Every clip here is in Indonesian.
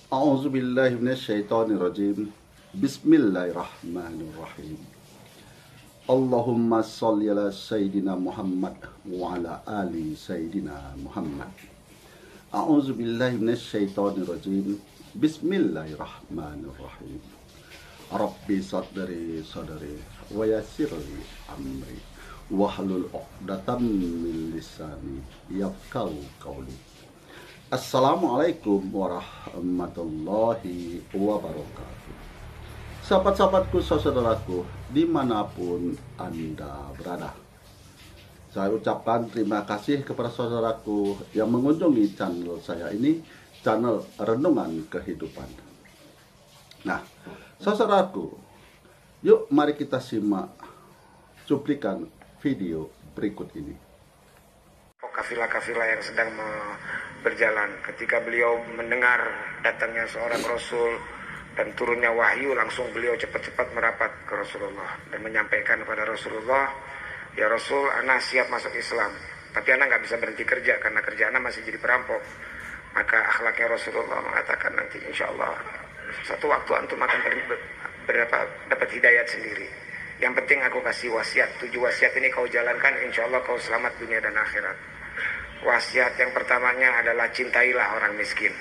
A'udzubillahi minasyaitonirrajim. Bismillahirrahmanirrahim. Allahumma sholli ala Sayyidina Muhammad wa ala ali Sayyidina Muhammad. A'udzubillahi minasyaitonirrajim. Bismillahirrahmanirrahim. Rabbi sadri sadri wa yassirli amri wahlul 'uqdatam min lisani yafqahu qawli. Assalamualaikum warahmatullahi wabarakatuh. Sahabat-sahabatku, saudaraku, dimanapun Anda berada, saya ucapkan terima kasih kepada saudaraku yang mengunjungi channel saya ini, channel Renungan Kehidupan. Nah, saudaraku, yuk mari kita simak cuplikan video berikut ini. Kafilah-kafilah yang sedang berjalan, ketika beliau mendengar datangnya seorang Rasul dan turunnya wahyu, langsung beliau cepat-cepat merapat ke Rasulullah dan menyampaikan kepada Rasulullah, "Ya Rasul, ana siap masuk Islam, tapi ana nggak bisa berhenti kerja karena kerjaan ana masih jadi perampok." Maka akhlaknya Rasulullah mengatakan, nanti insya Allah satu waktu antum akan dapat hidayat sendiri. Yang penting aku kasih wasiat, 7 wasiat ini kau jalankan, insya Allah kau selamat dunia dan akhirat. Wasiat yang pertamanya adalah cintailah orang miskin.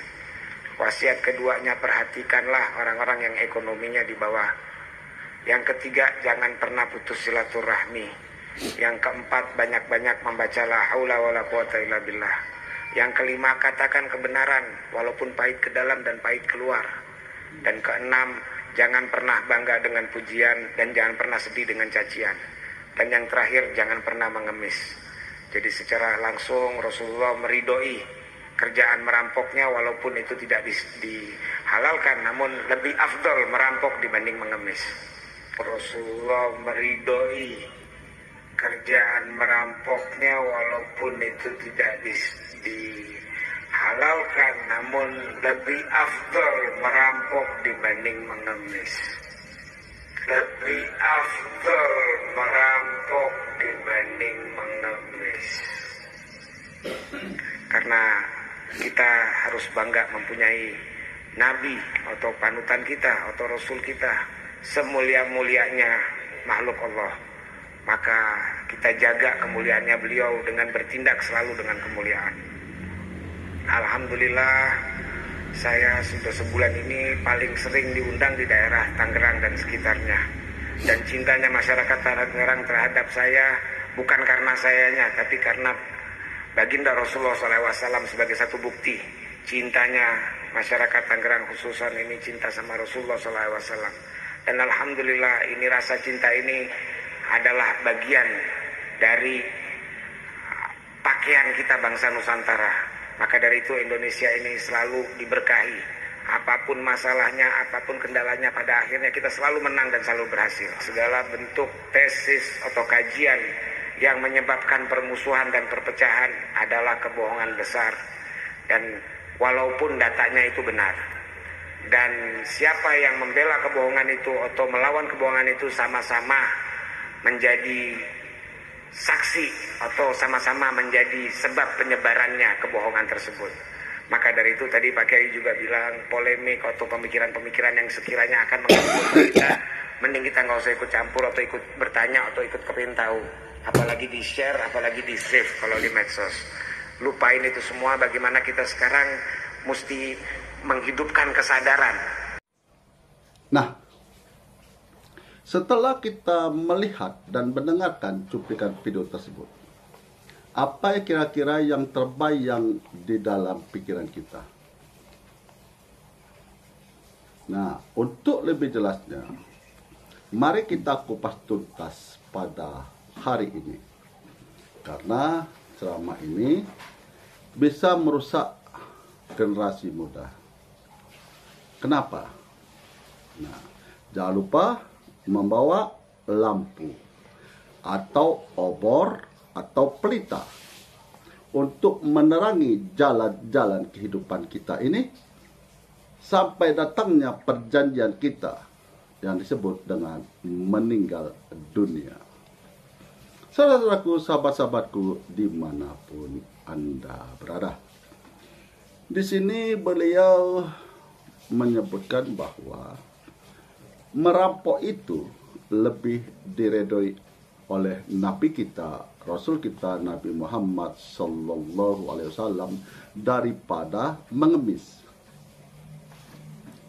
Wasiat keduanya, perhatikanlah orang-orang yang ekonominya di bawah. Yang ketiga, jangan pernah putus silaturahmi. Yang keempat, banyak-banyak membaca la haula wala quwata illa billah. Yang kelima, katakan kebenaran walaupun pahit ke dalam dan pahit keluar. Dan keenam, jangan pernah bangga dengan pujian dan jangan pernah sedih dengan cacian. Dan yang terakhir, jangan pernah mengemis. Jadi secara langsung Rasulullah meridhoi kerjaan merampoknya, walaupun itu tidak dihalalkan, namun lebih afdol merampok dibanding mengemis. Rasulullah meridhoi kerjaan merampoknya walaupun itu tidak dihalalkan, namun lebih afdol merampok dibanding mengemis. Lebih afdol merampok dibanding mengemis. Karena kita harus bangga mempunyai nabi atau panutan kita atau rasul kita, semulia-mulianya makhluk Allah. Maka kita jaga kemuliaannya beliau dengan bertindak selalu dengan kemuliaan. Alhamdulillah, saya sudah sebulan ini paling sering diundang di daerah Tangerang dan sekitarnya. Dan cintanya masyarakat Tangerang terhadap saya bukan karena sayanya, tapi karena baginda Rasulullah SAW sebagai satu bukti cintanya masyarakat Tangerang khususan ini cinta sama Rasulullah SAW. Dan alhamdulillah, ini rasa cinta ini adalah bagian dari pakaian kita bangsa Nusantara. Maka dari itu Indonesia ini selalu diberkahi. Apapun masalahnya, apapun kendalanya, pada akhirnya kita selalu menang dan selalu berhasil. Segala bentuk tesis atau kajian yang menyebabkan permusuhan dan perpecahan adalah kebohongan besar. Dan walaupun datanya itu benar, dan siapa yang membela kebohongan itu atau melawan kebohongan itu sama-sama menjadi saksi atau sama-sama menjadi sebab penyebarannya kebohongan tersebut. Maka dari itu tadi Pak Kiai juga bilang, polemik atau pemikiran-pemikiran yang sekiranya akan mengganggu kita, mending kita nggak usah ikut campur atau ikut bertanya atau ikut kepingin tahu, apalagi di share, apalagi di save kalau di medsos. Lupain itu semua. Bagaimana kita sekarang mesti menghidupkan kesadaran. Nah, setelah kita melihat dan mendengarkan cuplikan video tersebut, apa kira-kira yang terbayang di dalam pikiran kita? Nah, untuk lebih jelasnya, mari kita kupas tuntas pada hari ini. Karena ceramah ini bisa merusak generasi muda. Kenapa? Nah, jangan lupa membawa lampu atau obor atau pelita untuk menerangi jalan-jalan kehidupan kita ini sampai datangnya perjanjian kita yang disebut dengan meninggal dunia. Saudaraku, sahabat-sahabatku dimanapun Anda berada, di sini beliau menyebutkan bahwa merampok itu lebih diredoi oleh Nabi kita, Rasul kita Nabi Muhammad Sallallahu Alaihi Wasallam daripada mengemis.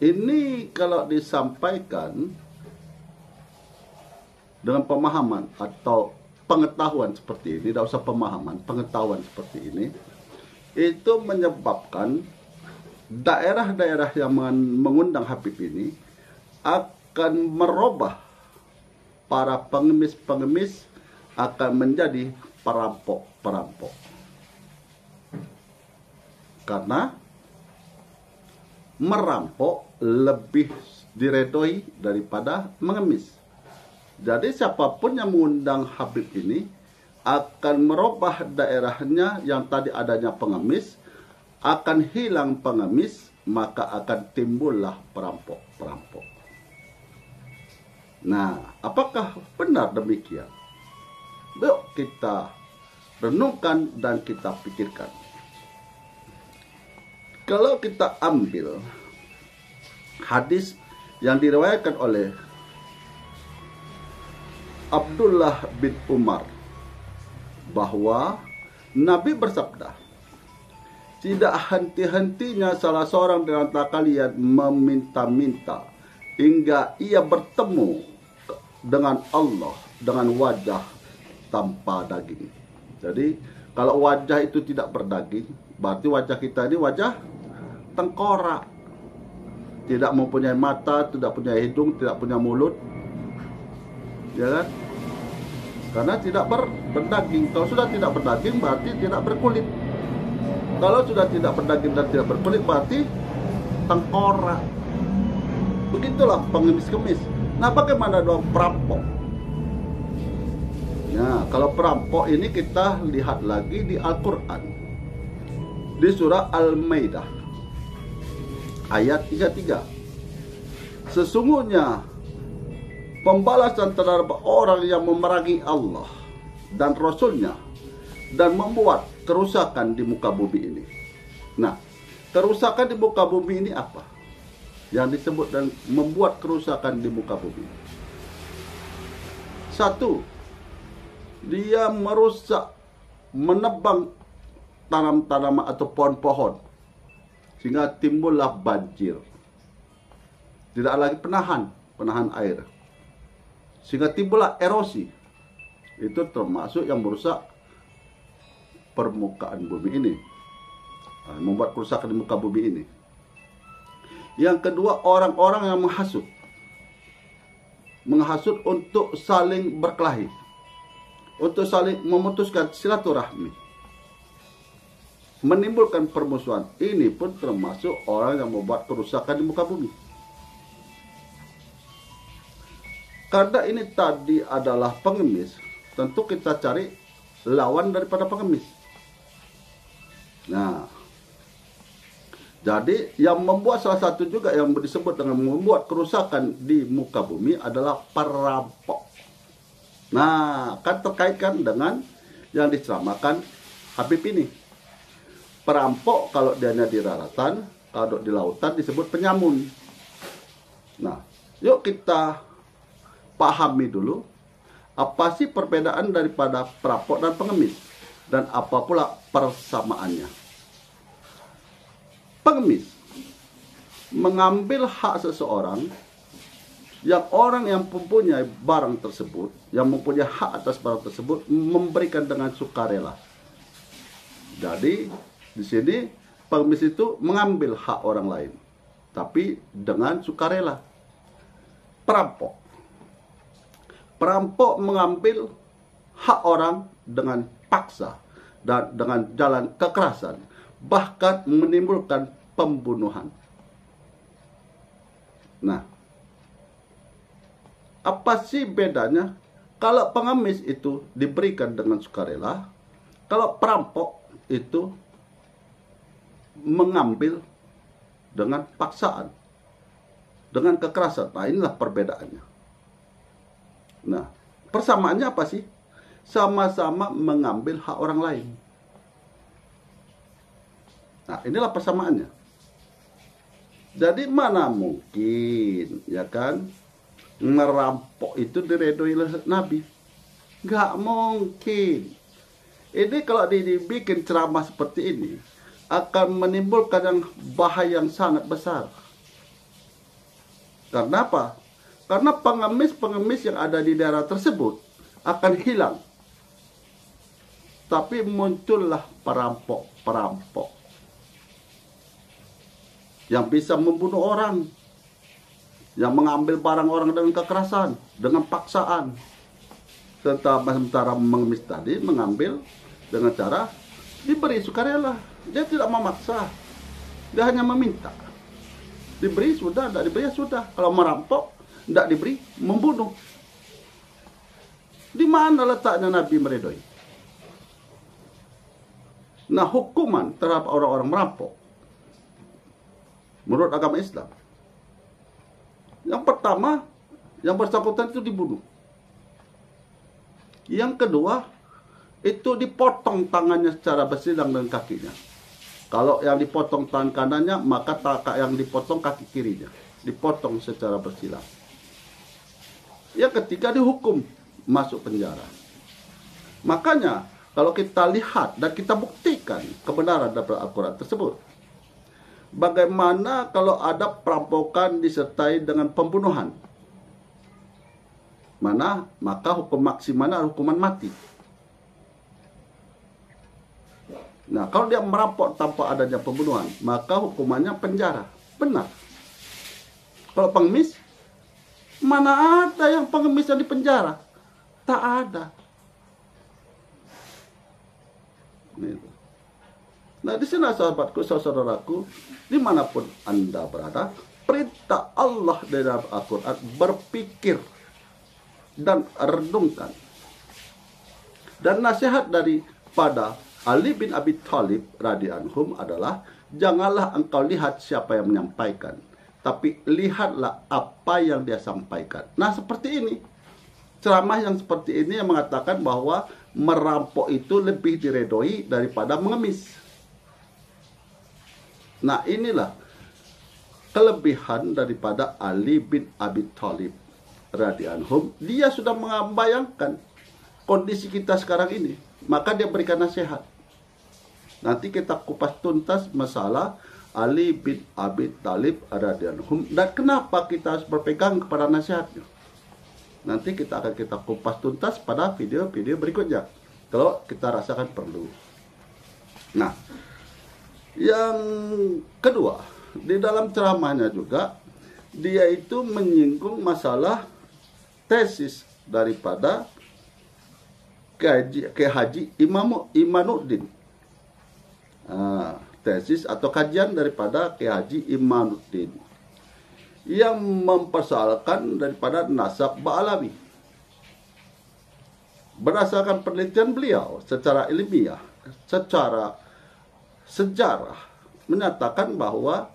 Ini kalau disampaikan dengan pemahaman atau pengetahuan seperti ini, tidak usah pemahaman, pengetahuan seperti ini, itu menyebabkan daerah-daerah yang mengundang Habib ini akan merubah para pengemis-pengemis akan menjadi perampok-perampok. Karena merampok lebih diredoi daripada mengemis. Jadi siapapun yang mengundang Habib ini akan merubah daerahnya yang tadi adanya pengemis, akan hilang pengemis, maka akan timbullah perampok-perampok. Nah, apakah benar demikian? Yuk kita renungkan dan kita pikirkan. Kalau kita ambil hadis yang diriwayatkan oleh Abdullah bin Umar bahwa Nabi bersabda, tidak henti-hentinya salah seorang di antara kalian meminta-minta hingga ia bertemu dengan Allah dengan wajah tanpa daging. Jadi kalau wajah itu tidak berdaging, berarti wajah kita ini wajah tengkorak, tidak mempunyai mata, tidak punya hidung, tidak punya mulut, ya kan? Karena tidak berdaging. Kalau sudah tidak berdaging berarti tidak berkulit. Kalau sudah tidak berdaging dan tidak berkulit berarti tengkorak. Begitulah pengemis-kemis. Nah, bagaimana dong perampok? Nah, kalau perampok ini kita lihat lagi di Al-Quran, di surah Al-Maidah ayat 33. Sesungguhnya pembalasan terhadap orang yang memerangi Allah dan Rasulnya dan membuat kerusakan di muka bumi ini. Nah, kerusakan di muka bumi ini apa? Yang disebut dan membuat kerusakan di muka bumi. Satu, dia merusak, menebang tanam-tanaman atau pohon-pohon sehingga timbullah banjir. Tidak lagi penahan air. Sehingga timbullah erosi. Itu termasuk yang merusak permukaan bumi ini. Membuat kerusakan di muka bumi ini. Yang kedua, orang-orang yang menghasut. Menghasut untuk saling berkelahi. Untuk saling memutuskan silaturahmi. Menimbulkan permusuhan. Ini pun termasuk orang yang membuat kerusakan di muka bumi. Karena ini tadi adalah pengemis, tentu kita cari lawan daripada pengemis. Nah, jadi yang membuat salah satu juga yang disebut dengan membuat kerusakan di muka bumi adalah perampok. Nah, kan terkaitkan dengan yang diceramakan Habib ini. Perampok kalau dianya di daratan, kalau di lautan disebut penyamun. Nah, yuk kita pahami dulu apa sih perbedaan daripada perampok dan pengemis, dan apa pula persamaannya. Pengemis mengambil hak seseorang yang orang yang mempunyai barang tersebut, yang mempunyai hak atas barang tersebut, memberikan dengan sukarela. Jadi di sini pengemis itu mengambil hak orang lain, tapi dengan sukarela. Perampok mengambil hak orang dengan paksa dan dengan jalan kekerasan, bahkan menimbulkan pembunuhan. Nah, apa sih bedanya? Kalau pengemis itu diberikan dengan sukarela, kalau perampok itu mengambil dengan paksaan, dengan kekerasan. Nah, inilah perbedaannya. Nah, persamaannya apa sih? Sama-sama mengambil hak orang lain. Nah, inilah persamaannya. Jadi mana mungkin, ya kan, merampok itu diredoi oleh Nabi? Nggak mungkin. Ini kalau dibikin ceramah seperti ini, akan menimbulkan yang bahaya yang sangat besar. Karena apa? Karena pengemis-pengemis yang ada di daerah tersebut akan hilang. Tapi muncullah perampok-perampok yang bisa membunuh orang, yang mengambil barang orang dengan kekerasan, dengan paksaan. Sementara mengemis tadi mengambil dengan cara diberi sukarela. Dia tidak memaksa, dia hanya meminta. Diberi sudah, tidak diberi sudah. Kalau merampok, tidak diberi, membunuh. Di mana letaknya Nabi meredoi? Nah, hukuman terhadap orang-orang merampok menurut agama Islam, yang pertama, yang bersangkutan itu dibunuh. Yang kedua, itu dipotong tangannya secara bersilang dengan kakinya. Kalau yang dipotong tangan kanannya, maka yang dipotong kaki kirinya. Dipotong secara bersilang. Yang ketiga, dihukum masuk penjara. Makanya, kalau kita lihat dan kita buktikan kebenaran dari Al-Quran tersebut, bagaimana kalau ada perampokan disertai dengan pembunuhan? Maka hukum maksimalnya hukuman mati. Nah, kalau dia merampok tanpa adanya pembunuhan, maka hukumannya penjara. Benar. Kalau pengemis, mana ada yang pengemis yang di penjara? Tak ada. Nah, di sini sahabatku, saudaraku, dimanapun Anda berada, perintah Allah dalam Al-Quran, berpikir dan renungkan. Dan nasihat daripada Ali bin Abi Thalib radhiyallahu anhu adalah, janganlah engkau lihat siapa yang menyampaikan, tapi lihatlah apa yang dia sampaikan. Nah, seperti ini. Ceramah yang seperti ini yang mengatakan bahwa merampok itu lebih diredoi daripada mengemis. Nah, inilah kelebihan daripada Ali bin Abi Thalib radhiyallahu anhu. Dia sudah membayangkan kondisi kita sekarang ini, maka dia berikan nasihat. Nanti kita kupas tuntas masalah Ali bin Abi Thalib radhiyallahu anhu dan kenapa kita harus berpegang kepada nasihatnya. Nanti kita kupas tuntas pada video-video berikutnya, kalau kita rasakan perlu. Nah, yang kedua, di dalam ceramahnya juga dia itu menyinggung masalah tesis daripada Kiai Haji Imanuddin. Tesis atau kajian daripada Kiai Haji Imanuddin yang mempersoalkan daripada nasab Ba'alawi. Berdasarkan penelitian beliau secara ilmiah, secara sejarah, menyatakan bahwa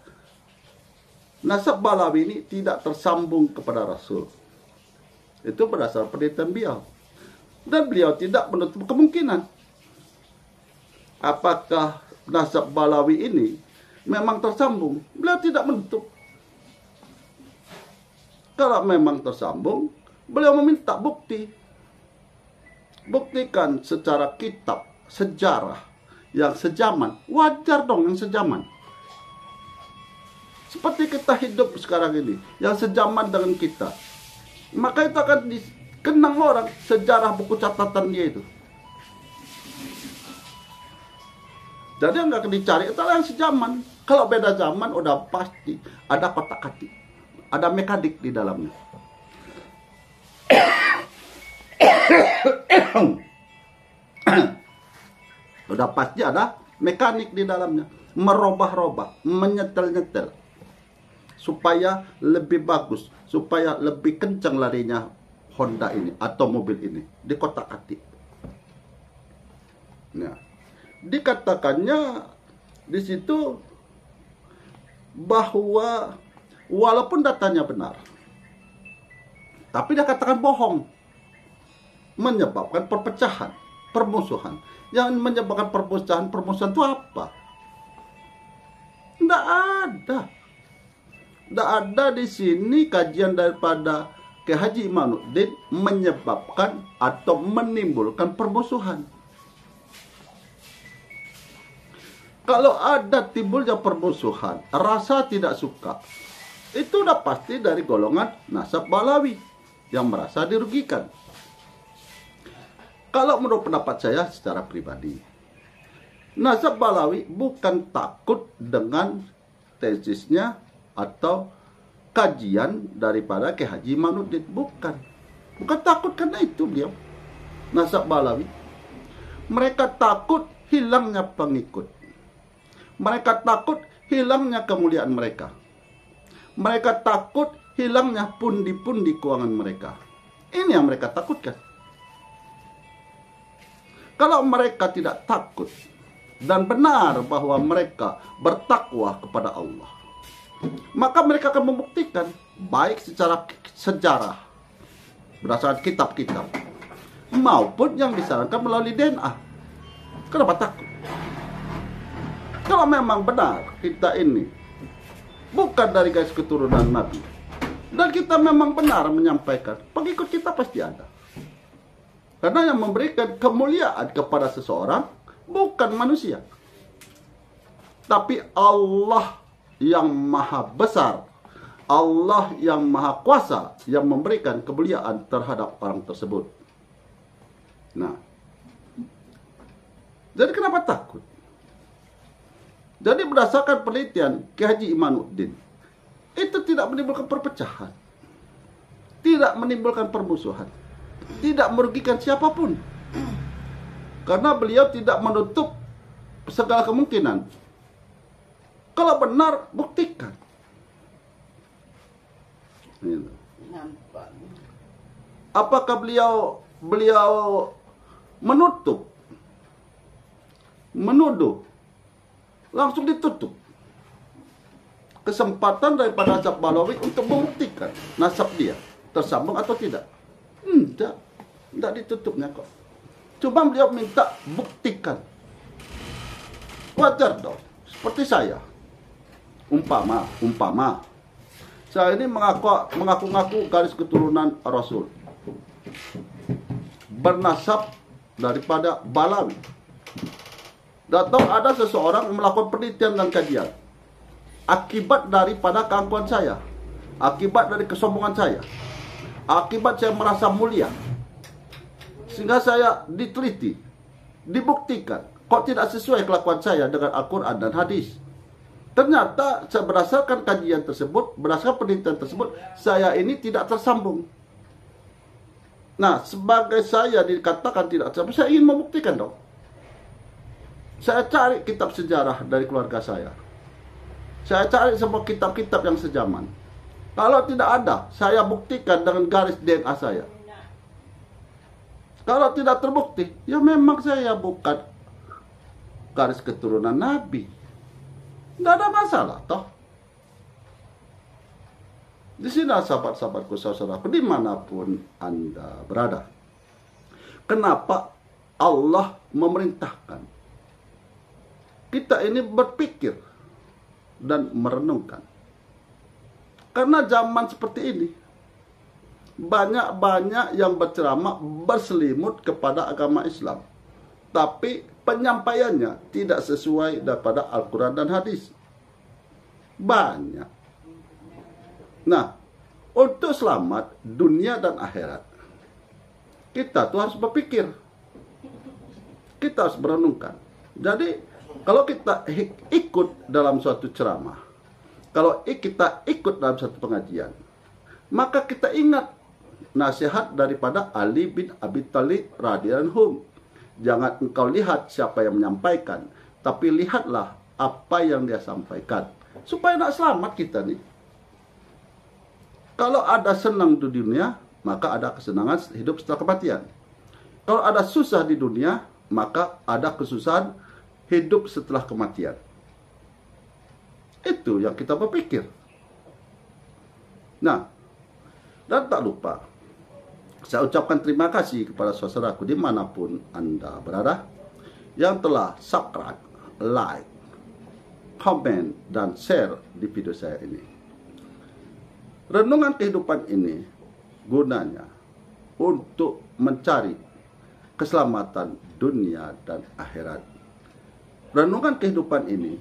nasab Ba'alawi ini tidak tersambung kepada Rasul. Itu berdasarkan penelitian beliau. Dan beliau tidak menutup kemungkinan apakah nasab Ba'alawi ini memang tersambung. Beliau tidak menutup. Kalau memang tersambung, beliau meminta bukti. Buktikan secara kitab, sejarah yang sejaman. Wajar dong yang sejaman. Seperti kita hidup sekarang ini, yang sejaman dengan kita. Maka itu akan dikenang orang sejarah buku catatan dia itu. Jadi yang nggak dicari itu yang sejaman. Kalau beda zaman udah pasti ada kotak-katik, ada mekanik di dalamnya. Udah pasti ada mekanik di dalamnya, merubah-rubah, menyetel-nyetel supaya lebih bagus, supaya lebih kencang larinya Honda ini atau mobil ini, di kotak-katik. Nah, dikatakannya di situ bahwa walaupun datanya benar, tapi dia katakan bohong, menyebabkan perpecahan, permusuhan. Yang menyebabkan permusuhan itu apa? Tidak ada. Tidak ada di sini kajian daripada Kiai Haji Imanuddin menyebabkan atau menimbulkan permusuhan. Kalau ada timbulnya permusuhan, rasa tidak suka, itu udah pasti dari golongan nasab Balawi yang merasa dirugikan. Kalau menurut pendapat saya secara pribadi, nasab Balawi bukan takut dengan tesisnya atau kajian daripada Kiai Haji Imanuddin. Bukan takut karena itu beliau. Nasab Balawi. Mereka takut hilangnya pengikut. Mereka takut hilangnya kemuliaan mereka. Mereka takut hilangnya pundi-pundi keuangan mereka. Ini yang mereka takutkan. Kalau mereka tidak takut dan benar bahwa mereka bertakwa kepada Allah, maka mereka akan membuktikan baik secara sejarah berdasarkan kitab-kitab maupun yang disarankan melalui DNA. Kenapa takut? Kalau memang benar kita ini bukan dari garis keturunan Nabi dan kita memang benar menyampaikan, pengikut kita pasti ada. Karena yang memberikan kemuliaan kepada seseorang bukan manusia, tapi Allah yang maha besar, Allah yang maha kuasa yang memberikan kemuliaan terhadap orang tersebut. Nah, jadi kenapa takut? Jadi berdasarkan penelitian Kiai Haji Imanuddin, itu tidak menimbulkan perpecahan, tidak menimbulkan permusuhan, tidak merugikan siapapun. Karena beliau tidak menutup segala kemungkinan. Kalau benar, buktikan. Apakah beliau menutup, menuduh, langsung ditutup kesempatan daripada nasab Balawi untuk membuktikan nasab dia tersambung atau tidak? Tidak ditutupnya kok. Cuma beliau minta buktikan. Wajar dong. Seperti saya. Umpama saya ini mengaku-ngaku garis keturunan Rasul, bernasab daripada Balawi. Atau ada seseorang melakukan penelitian dan kajian akibat daripada keangkuhan saya, akibat dari kesombongan saya, akibat saya merasa mulia, sehingga saya diteliti, dibuktikan kok tidak sesuai kelakuan saya dengan Al-Quran dan hadis. Ternyata berdasarkan kajian tersebut, berdasarkan penelitian tersebut, saya ini tidak tersambung. Nah, sebagai saya dikatakan tidak tersambung, saya ingin membuktikan dong. Saya cari kitab sejarah dari keluarga saya. Saya cari semua kitab-kitab yang sejaman. Kalau tidak ada, saya buktikan dengan garis DNA saya. Kalau tidak terbukti, ya memang saya bukan garis keturunan Nabi. Tidak ada masalah, toh. Di sini sahabat-sahabatku, saudaraku, dimanapun Anda berada. Kenapa Allah memerintahkan kita ini berpikir dan merenungkan? Karena zaman seperti ini, banyak yang berceramah berselimut kepada agama Islam, tapi penyampaiannya tidak sesuai daripada Al-Quran dan hadis. Banyak. Nah, untuk selamat dunia dan akhirat, kita tuh harus berpikir, kita harus merenungkan. Jadi kalau kita ikut dalam suatu ceramah, kalau kita ikut dalam satu pengajian, maka kita ingat nasihat daripada Ali bin Abi Thalib radhiyallahu anhu. Jangan engkau lihat siapa yang menyampaikan, tapi lihatlah apa yang dia sampaikan, supaya nak selamat kita nih. Kalau ada senang di dunia, maka ada kesenangan hidup setelah kematian. Kalau ada susah di dunia, maka ada kesusahan hidup setelah kematian. Itu yang kita berpikir. Nah, dan tak lupa, saya ucapkan terima kasih kepada saudaraku dimanapun Anda berada, yang telah subscribe, like, komen, dan share di video saya ini. Renungan kehidupan ini gunanya untuk mencari keselamatan dunia dan akhirat. Renungan kehidupan ini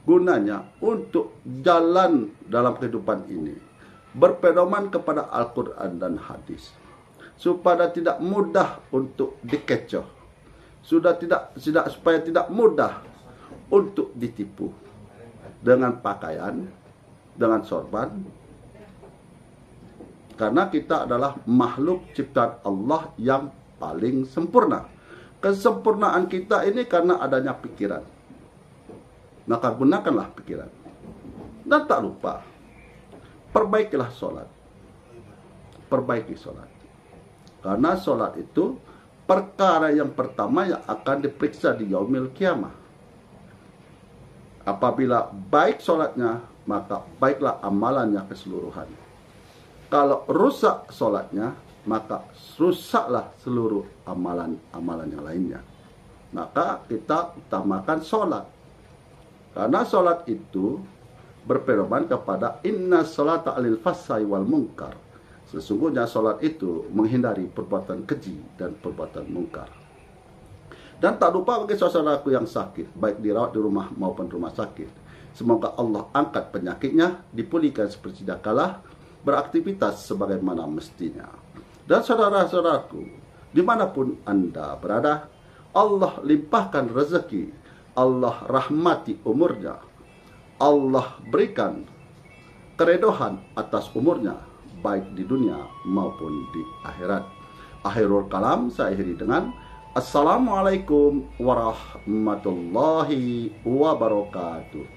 gunanya untuk jalan dalam kehidupan ini berpedoman kepada Al-Quran dan hadis, supaya tidak mudah untuk dikecoh, supaya tidak mudah untuk ditipu dengan pakaian, dengan sorban, karena kita adalah makhluk ciptaan Allah yang paling sempurna. Kesempurnaan kita ini karena adanya pikiran. Maka gunakanlah pikiran. Dan tak lupa, perbaikilah sholat. Perbaiki sholat. Karena sholat itu perkara yang pertama yang akan diperiksa di yaumil kiamah. Apabila baik sholatnya, maka baiklah amalannya keseluruhan. Kalau rusak sholatnya, maka rusaklah seluruh amalan-amalan yang lainnya. Maka kita utamakan sholat. Karena sholat itu berpedoman kepada inna sholata alil fasai wal munkar. Sesungguhnya sholat itu menghindari perbuatan keji dan perbuatan mungkar. Dan tak lupa bagi saudaraku yang sakit, baik dirawat di rumah maupun rumah sakit, semoga Allah angkat penyakitnya, dipulihkan seperti sedia kala, beraktivitas sebagaimana mestinya. Dan saudara-saudaraku, dimanapun Anda berada, Allah limpahkan rezeki, Allah rahmati umurnya, Allah berikan keredohan atas umurnya, baik di dunia maupun di akhirat. Akhirul kalam saya akhiri dengan Assalamualaikum warahmatullahi wabarakatuh.